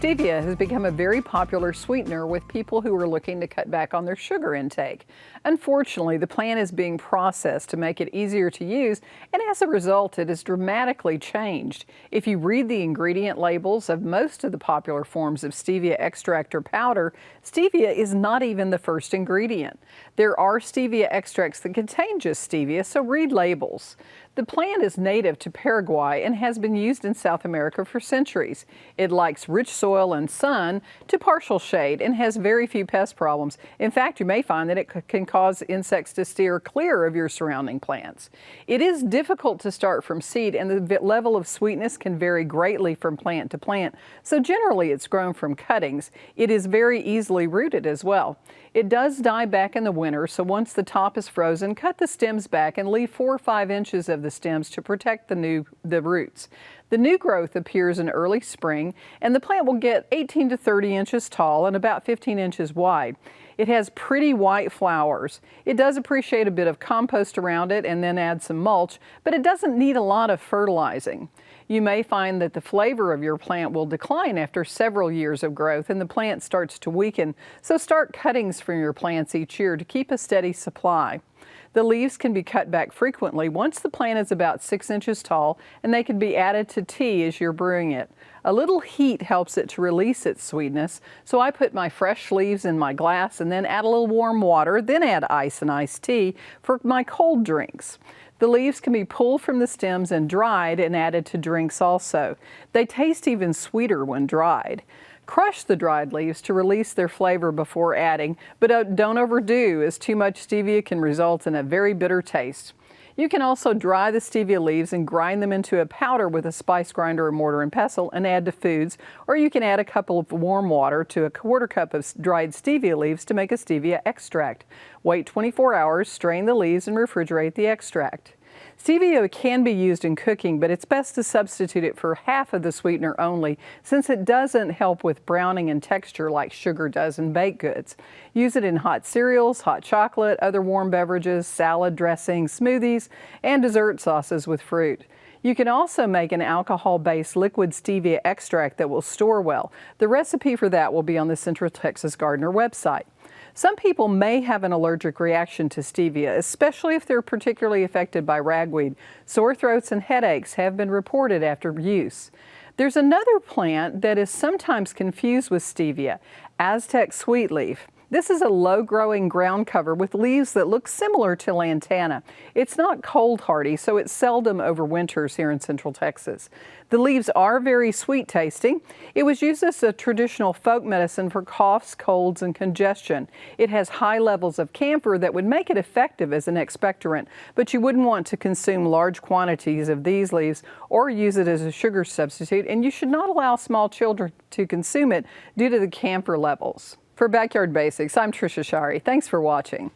Stevia has become a very popular sweetener with people who are looking to cut back on their sugar intake. Unfortunately, the plant is being processed to make it easier to use, and as a result, it has dramatically changed. If you read the ingredient labels of most of the popular forms of stevia extract or powder, stevia is not even the first ingredient. There are stevia extracts that contain just stevia, so read labels. The plant is native to Paraguay and has been used in South America for centuries. It likes rich soil and sun to partial shade and has very few pest problems. In fact, you may find that it can cause insects to steer clear of your surrounding plants. It is difficult to start from seed, and the level of sweetness can vary greatly from plant to plant, so generally it's grown from cuttings. It is very easily rooted as well. It does die back in the winter, so once the top is frozen, cut the stems back and leave 4 or 5 inches of the stems to protect the roots. The new growth appears in early spring, and the plant will get 18 to 30 inches tall and about 15 inches wide. It has pretty white flowers. It does appreciate a bit of compost around it and then add some mulch, but it doesn't need a lot of fertilizing. You may find that the flavor of your plant will decline after several years of growth and the plant starts to weaken, so start cuttings from your plants each year to keep a steady supply. The leaves can be cut back frequently once the plant is about 6 inches tall, and they can be added to tea as you're brewing it. A little heat helps it to release its sweetness, so I put my fresh leaves in my glass and then add a little warm water, then add ice and iced tea for my cold drinks. The leaves can be pulled from the stems and dried and added to drinks also. They taste even sweeter when dried. Crush the dried leaves to release their flavor before adding, but don't overdo, as too much stevia can result in a very bitter taste. You can also dry the stevia leaves and grind them into a powder with a spice grinder or mortar and pestle and add to foods, or you can add a cup of warm water to a 1/4 cup of dried stevia leaves to make a stevia extract. Wait 24 hours, strain the leaves, and refrigerate the extract. Stevia can be used in cooking, but it's best to substitute it for half of the sweetener only, since it doesn't help with browning and texture like sugar does in baked goods. Use it in hot cereals, hot chocolate, other warm beverages, salad dressings, smoothies, and dessert sauces with fruit. You can also make an alcohol-based liquid stevia extract that will store well. The recipe for that will be on the Central Texas Gardener website. Some people may have an allergic reaction to stevia, especially if they're particularly affected by ragweed. Sore throats and headaches have been reported after use. There's another plant that is sometimes confused with stevia, Aztec sweetleaf. This is a low-growing ground cover with leaves that look similar to lantana. It's not cold hardy, so it seldom overwinters here in Central Texas. The leaves are very sweet tasting. It was used as a traditional folk medicine for coughs, colds, and congestion. It has high levels of camphor that would make it effective as an expectorant, but you wouldn't want to consume large quantities of these leaves or use it as a sugar substitute, and you should not allow small children to consume it due to the camphor levels. For Backyard Basics, I'm Tricia Shari. Thanks for watching.